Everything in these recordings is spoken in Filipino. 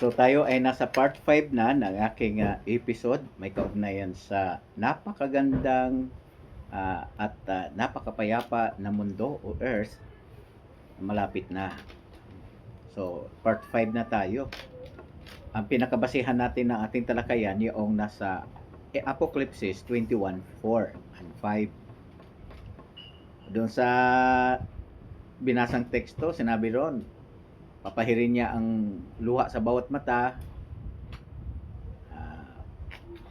So tayo ay nasa part 5 na ng aking episode. May kaugnayan sa napakagandang at napakapayapa na mundo o Earth malapit na. So part 5 na tayo. Ang pinakabasihan natin ng ating talakayan yung nasa Apocalypse 21:4 and 5. Doon sa binasang teksto, sinabi ron, papahirin niya ang luha sa bawat mata,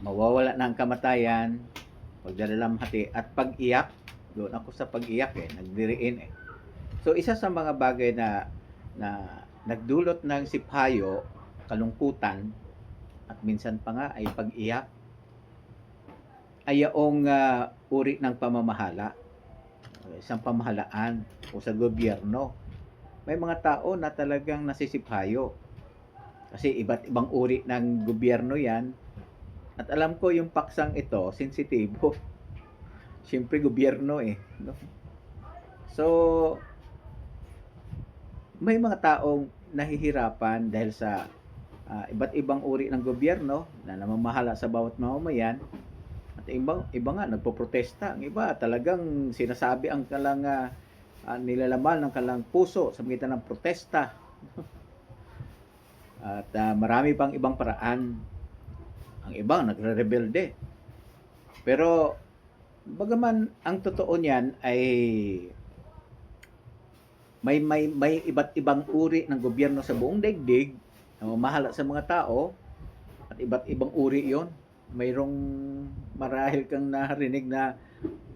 mawawala na ang kamatayan, pagdadalamhati at pag-iyak. Doon ako sa pag-iyak nagdiriin So isa sa mga bagay na nagdulot ng siphayo, kalungkutan at minsan pa nga ay pag-iyak ay yung uri ng pamamahala, isang pamahalaan o sa gobyerno. May mga tao na talagang nasisiphayo kasi iba't ibang uri ng gobyerno yan. At alam ko yung paksang ito, sensitibo. Siyempre gobyerno no? So, may mga taong nahihirapan dahil sa iba't ibang uri ng gobyerno na namamahala sa bawat mamamayan. At iba nga nagpoprotesta. Ang iba talagang sinasabi ang kalang nilalaman ng kalang puso sa magitan ng protesta. At marami pang ibang paraan. Ang iba nagre-rebelde. Pero bagaman ang totoo niyan ay may iba't ibang uri ng gobyerno sa buong daigdig na mamahala sa mga tao at iba't ibang uri 'yon. Mayroong marahil kang narinig na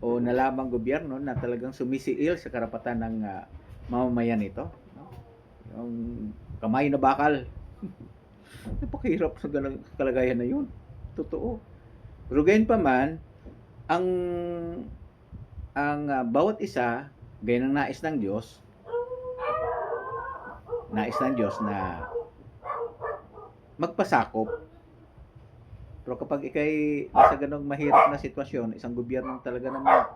o nalamang gobyerno na talagang sumisiil sa karapatan ng mamamayan nito, no? Yung kamay na bakal. Napakahirap sa kalagayan na 'yun. Totoo. Pero gayon pa man, ang bawat isa, gaya ng nais ng Diyos na magpasakop. Pero kapag ikay nasa ganong mahirap na sitwasyon, isang gobyerno talaga naman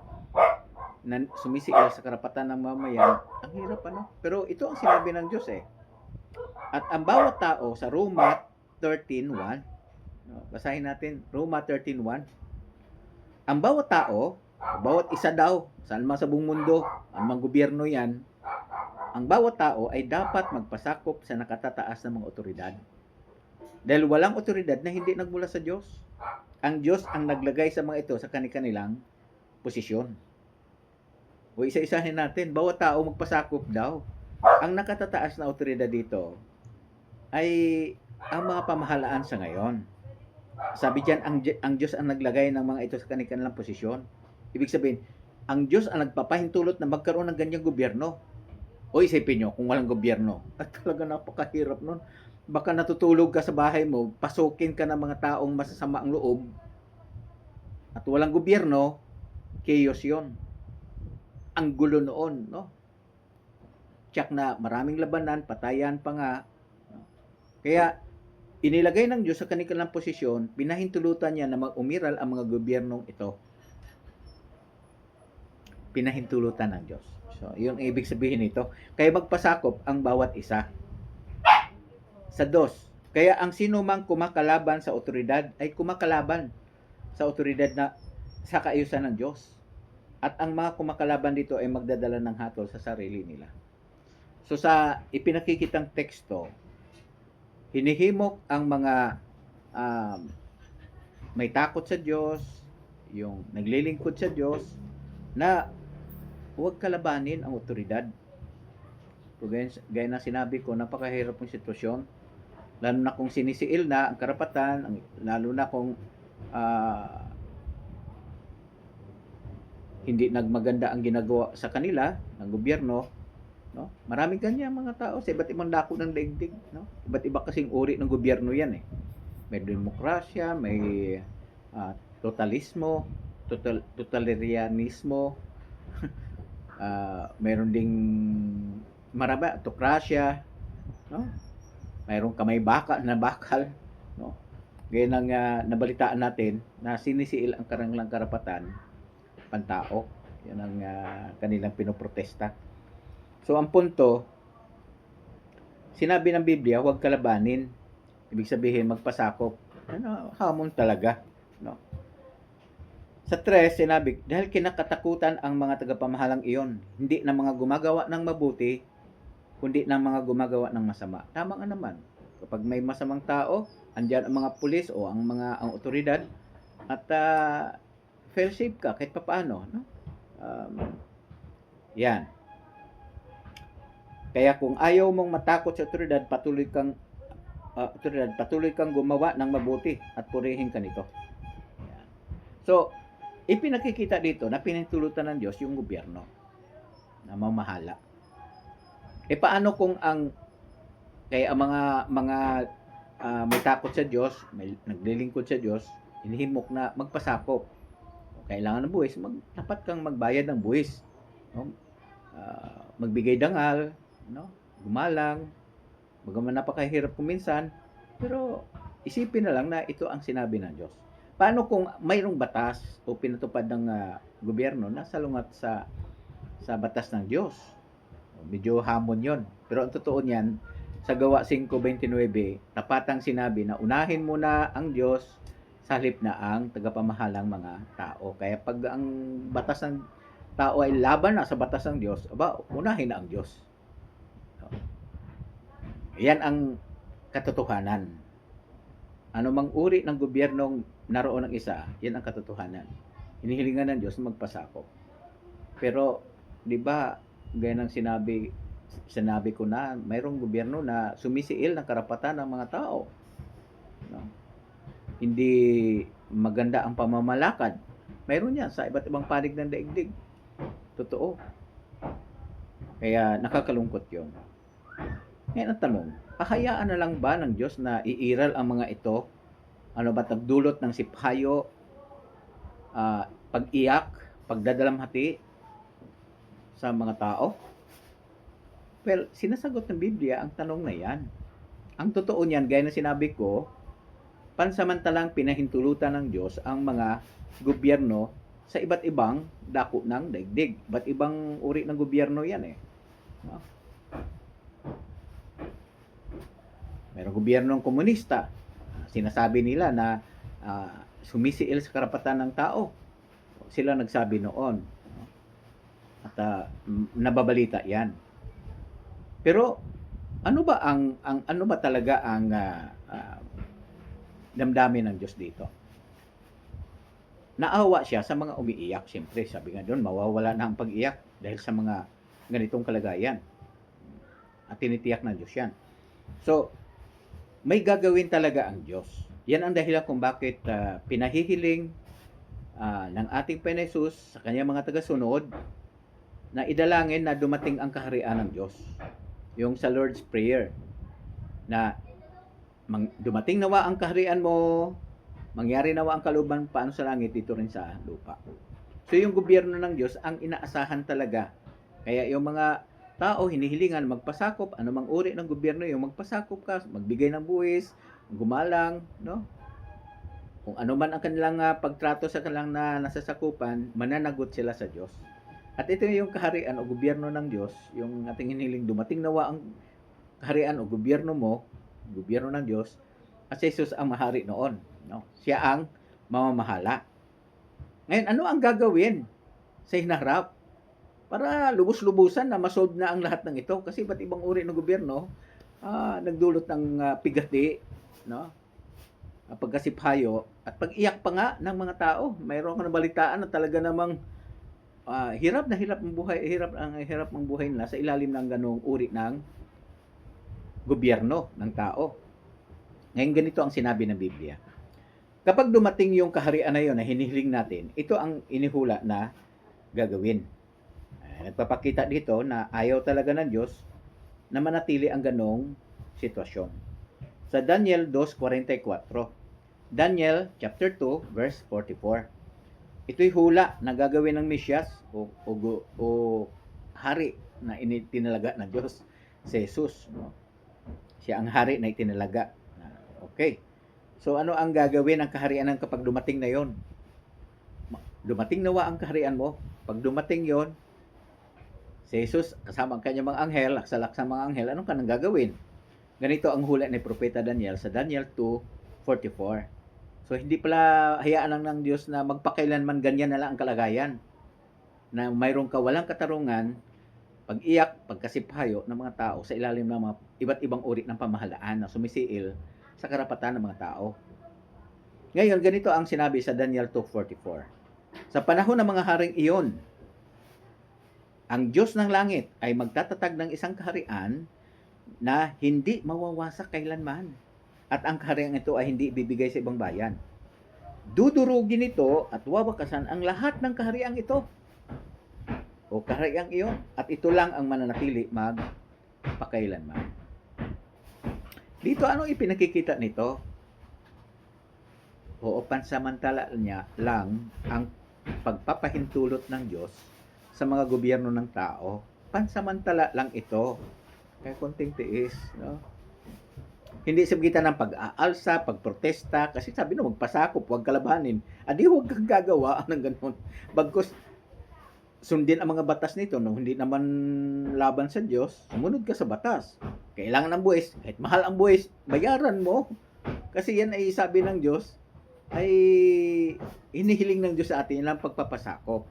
na sumisiil sa karapatan ng mamayan, ang hirap Pero ito ang sinabi ng Diyos At ang bawat tao sa Roma 13:1, basahin natin, Roma 13:1. Ang bawat tao, bawat isa daw, saan man sa buong mundo, ang mga gobyerno yan, ang bawat tao ay dapat magpasakop sa nakatataas na mga otoridad. Dahil walang otoridad na hindi nagmula sa Diyos. Ang Diyos ang naglagay sa mga ito sa kanilang posisyon. O isa-isahin natin, bawat tao magpasakop daw. Ang nakatataas na otoridad dito ay ang mga pamahalaan sa ngayon. Sabi diyan, ang Diyos ang naglagay ng mga ito sa kanilang posisyon. Ibig sabihin, ang Diyos ang nagpapahintulot na magkaroon ng ganyang gobyerno. O isipin nyo, kung walang gobyerno, at talaga napakahirap nun. Baka natutulog ka sa bahay mo, pasukin ka ng mga taong masasama ang loob, at walang gobyerno, chaos yon. Ang gulo noon, no? Tiyak na maraming labanan, patayan pa nga. Kaya, inilagay ng Diyos sa kanilang posisyon, pinahintulutan niya na mag-umiral ang mga gobyernong ito. Pinahintulutan ng Diyos. So, yun ang ibig sabihin nito. Kaya magpasakop ang bawat isa. Sa 2, kaya ang sino mang kumakalaban sa otoridad ay kumakalaban sa otoridad na sa kaayusan ng Diyos. At ang mga kumakalaban dito ay magdadala ng hatol sa sarili nila. So sa ipinakikitang teksto, hinihimok ang mga may takot sa Diyos, yung naglilingkod sa Diyos, na huwag kalabanin ang otoridad. Gaya na sinabi ko, napakahirap yung sitwasyon. Lalo na kung sinisiil na ang karapatan, lalo na kung hindi nagmaganda ang ginagawa sa kanila ng gobyerno, no? Maraming ganyan mga tao sa iba't ibang dako ng daigdig, no? Iba't iba kasing uri ng gobyerno yan May demokrasya, may totalitarianismo, mayroon ding marami, autokrasya, no? Mayroong kamay bakal, no? Gaya ng nabalitaan natin na sinisiil ang kanilang karapatan pantao. Yan ang kanilang pinoprotesta. So ang punto, sinabi ng Biblia, huwag kalabanin Ibig sabihin, magpasakop. Ano, hamon talaga. No? Sa 3, sinabi, dahil kinakatakutan ang mga tagapamahalang iyon, hindi ng mga gumagawa ng mabuti, kundi ng mga gumagawa ng masama. Tama nga naman. Kapag may masamang tao, andyan ang mga pulis o ang otoridad, at fail safe ka kahit papaano. No? Yan. Kaya kung ayaw mong matakot sa otoridad, patuloy kang gumawa ng mabuti at purihin ka nito. Yan. So, ipinakikita dito na pinahintulutan ng Diyos yung gobyerno na mamahala. Paano kung kaya ang mga may takot sa Diyos, may naglilingkod sa Diyos, hinihimok na magpasakop. Kailangan ng buwis, dapat kang magbayad ng buwis. No? Magbigay dangal, no? Gumalang, bagaman napakahirap kuminsan, pero isipin na lang na ito ang sinabi ng Diyos. Paano kung mayroong batas o pinatupad ng gobyerno na salungat sa batas ng Diyos? Medyo hamon yon. Pero ang totoo niyan, sa Gawa 5:29, tapatang sinabi na unahin muna ang Diyos sa halip na ang tagapamahalang mga tao. Kaya pag ang batas ng tao ay laban na sa batas ng Diyos, unahin na ang Diyos. Yan ang katotohanan. Ano mang uri ng gobyernong naroon ng isa, yan ang katotohanan. Hinihilingan ng Diyos magpasakop. Pero, di ba, gaya ng sinabi ko na, mayroong gobyerno na sumisiil ng karapatan ng mga tao. No? Hindi maganda ang pamamalakad. Mayroon yan sa iba't ibang panig ng daigdig. Totoo. Kaya nakakalungkot yun. Ngayon ang tanong, pahayaan na lang ba ng Diyos na iiral ang mga ito? Ano ba nagdulot ng siphayo, pag-iyak, pagdadalamhati sa mga tao? Well, sinasagot ng Biblia ang tanong na yan. Ang totoo niyan, gaya na sinabi ko, pansamantalang pinahintulutan ng Diyos ang mga gobyerno sa iba't ibang dako ng daigdig. Iba't ibang uri ng gobyerno yan eh. No? Mayroong gobyernong komunista. Sinasabi nila na sumisiil sa karapatan ng tao. Sila nagsabi noon. At nababalita yan. Pero ano ba ano ba talaga ang damdamin ng Diyos dito? Naawa siya sa mga umiiyak. Siyempre, sabi nga doon, mawawala na ang pag-iyak dahil sa mga ganitong kalagayan. At tinitiyak ng Diyos yan. So, may gagawin talaga ang Diyos. Yan ang dahilan kung bakit pinahihiling ng ating Panginoon Jesus sa kanyang mga tagasunod na idalangin na dumating ang kaharian ng Diyos. Yung sa Lord's Prayer na dumating nawa ang kaharian mo, mangyari nawa ang kalooban paano sa langit dito rin sa lupa. So yung gobyerno ng Diyos ang inaasahan talaga. Kaya yung mga tao hinihilingan magpasakop, anumang uri ng gobyerno yung magpasakop ka, magbigay ng buwis, gumalang, no? Kung ano man ang kanilang pagtrato sa kanilang nasasakupan, mananagot sila sa Diyos. At ito yung kaharian o gobyerno ng Diyos, yung ating hinihiling dumating nawa ang kaharian o gobyerno mo, gobyerno ng Diyos, at si Jesus ang mahari noon, no? Siya ang mamamahala. Ngayon, ano ang gagawin sa hinaharap para lubos-lubusan na masolve na ang lahat ng ito? Kasi iba't ibang uri ng gobyerno nagdulot ng pigati, no? Pagkasiphayo at pag-iyak pa nga ng mga tao. Mayroon ka nabalitaan na talaga namang hirap ang buhay nila sa ilalim ng ganong uri ng gobyerno ng tao. Ngayon ganito ang sinabi ng Biblia. Kapag dumating yung kaharian na yun na hinihiling natin, ito ang inihula na gagawin. Nagpapakita dito na ayaw talaga ng Diyos na manatili ang ganong sitwasyon. Sa Daniel 2:44, Daniel chapter 2 verse 44. Ito'y hula na gagawin ng Mesyas o hari na itinalaga ng Diyos, si Jesus. No? Siya ang hari na itinalaga. Okay. So ano ang gagawin ng kaharian ng kapag dumating na yon? Dumating nawa ang kaharian mo. Pag dumating yon, si Jesus kasama ang kanyang mga anghel, laksa-laksa mga anghel, anong kanang gagawin? Ganito ang hula ni Propeta Daniel sa Daniel 2:44. So hindi pala hayaan lang ng Diyos na magpakailanman ganyan na lang ang kalagayan. Na mayroong kawalang katarungan, pag-iyak, pagkasipayo ng mga tao sa ilalim ng mga iba't ibang uri ng pamahalaan na sumisiil sa karapatan ng mga tao. Ngayon, ganito ang sinabi sa Daniel 2:44. Sa panahon ng mga haring iyon, ang Diyos ng langit ay magtatatag ng isang kaharian na hindi mawawasak kailanman. At ang kaharian ito ay hindi ibibigay sa ibang bayan. Dudurugin ito at wawakasan ang lahat ng kaharian ito o kahariang iyon, at ito lang ang mananatili magpakailanman. Dito ano ipinakikita nito? Oo, pansamantala niya lang ang pagpapahintulot ng Diyos sa mga gobyerno ng tao. Pansamantala lang ito. Kaya konting tiis, no? Hindi sa pagitan ng pag-aalsa, pagprotesta, kasi sabi no, magpasakop, huwag kalabanin. Adi, huwag kang gagawa ng ganun. Bagkus, sundin ang mga batas nito, no? Hindi naman laban sa Diyos, sumunod ka sa batas. Kailangan ng buwis, kahit mahal ang buwis, bayaran mo. Kasi yan ay sabi ng Diyos, ay hinihiling ng Diyos sa atin lang pagpapasakop.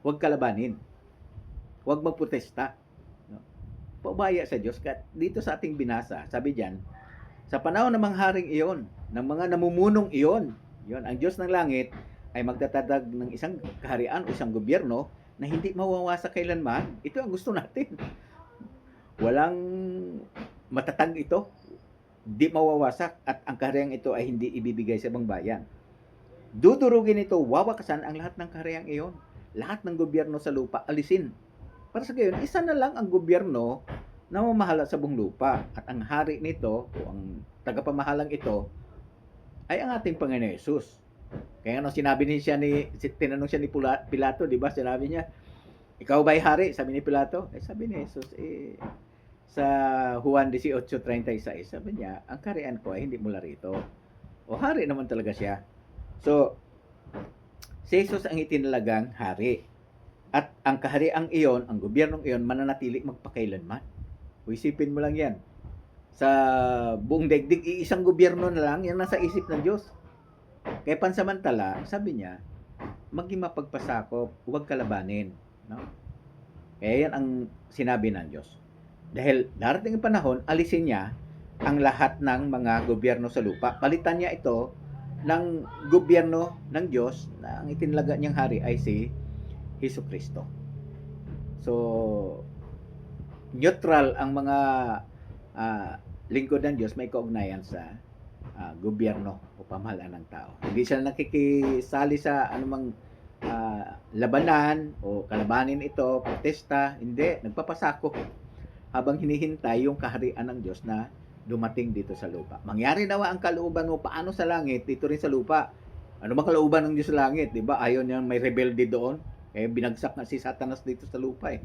Huwag kalabanin. Huwag magprotesta. No? Pabaya sa Diyos. Dito sa ating binasa, sabi diyan, sa panahon ng mga haring iyon, ng mga namumunong iyon, yun, ang Diyos ng langit ay magtatagdag ng isang kaharian o isang gobyerno na hindi mawawasak kailanman. Ito ang gusto natin. Walang matatag ito. Hindi mawawasak at ang kahariang ito ay hindi ibibigay sa ibang bayan. Dudurugin ito, wawakasan ang lahat ng kahariang iyon. Lahat ng gobyerno sa lupa, alisin. Para sa gayon, isa na lang ang gobyerno na mamahala sa buong lupa. At ang hari nito, o ang tagapamahalang ito, ay ang ating Panginoon Yesus. Kaya ano sinabi niya tinanong siya ni Pilato, di ba? Sinabi niya, ikaw ba'y hari? Sabi ni Pilato. Sabi ni Jesus, sa Juan 18:36, sabi niya, ang kaharian ko ay hindi mula rito. O hari naman talaga siya. So, si Jesus ang itinalagang hari. At ang kahariang iyon, ang gobyernong iyon, mananatili magpakailanman. O isipin mo lang yan. Sa buong daigdig, iisang gobyerno na lang, yan nasa isip ng Diyos. Kaya pansamantala, sabi niya, maging mapagpasakop, huwag kalabanin. No? Kaya yan ang sinabi ng Diyos. Dahil darating ang panahon, alisin niya ang lahat ng mga gobyerno sa lupa. Palitan niya ito ng gobyerno ng Diyos na ang itinalaga niyang hari ay si Hesus Kristo. So, neutral ang mga lingkod ng Diyos, may kaugnayan sa gobyerno o pamahalaan ng tao. Hindi sila nakikisali sa anumang labanan o kalabanin ito, protesta, hindi, nagpapasako habang hinihintay yung kaharian ng Diyos na dumating dito sa lupa. Mangyari nawa ang kalooban mo paano sa langit, dito rin sa lupa. Ano bang kalooban ng Diyos sa langit? Diba? Ayaw niya may rebelde doon. Kaya binagsak na si Satanas dito sa lupa eh.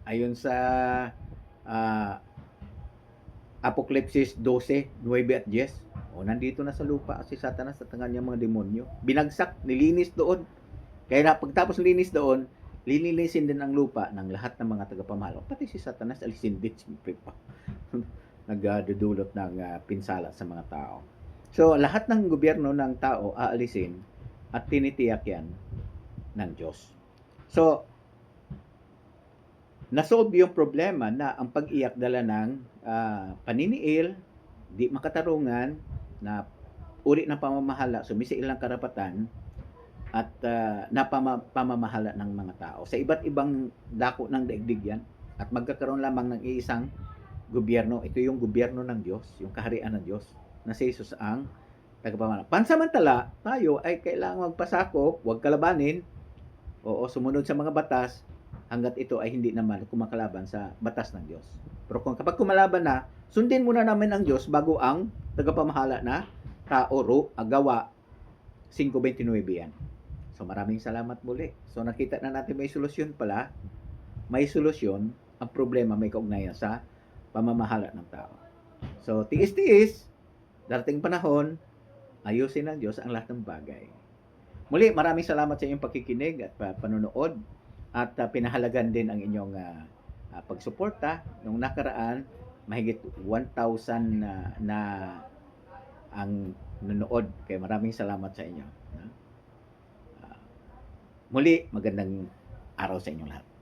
Ayon sa Apokalipsis 12, 9 at 10. O, nandito na sa lupa si Satanas at ang kanyang mga demonyo. Binagsak, nilinis doon. Kaya na, pagtapos linis doon, linilisin din ang lupa ng lahat ng mga tagapamahala. Pati si Satanas, alisin din siyempre pa. Nagdudulot ng pinsala sa mga tao. So, lahat ng gobyerno ng tao aalisin at tinitiyak yan ng Diyos. So, nasolve yung problema na ang pag-iyak dala ng paniniil, di makatarungan, na uri ng pamamahala, sumisiil ng karapatan, at pamamahala ng mga tao. Sa iba't ibang dako ng daigdig yan, at magkakaroon lamang ng iisang gobyerno. Ito yung gobyerno ng Diyos, yung kaharian ng Diyos, na si Jesus ang tagapamahala. Pansamantala, tayo ay kailangan magpasakop, huwag kalabanin, o sumunod sa mga batas, hanggat ito ay hindi naman kumakalaban sa batas ng Diyos. Pero kapag kumalaban na, sundin muna namin ang Diyos bago ang tagapamahala na tao, gawa 5:29 yan. So maraming salamat muli. So nakita na natin may solusyon pala. May solusyon, ang problema may kaugnayan sa pamamahala ng tao. So tiis-tiis, darating panahon, ayusin ng Diyos ang lahat ng bagay. Muli, maraming salamat sa inyong pakikinig at panonood. At pinahalagan din ang inyong pagsuporta. Nung nakaraan, mahigit 1,000 na ang nanood. Kaya maraming salamat sa inyo. Muli, magandang araw sa inyong lahat.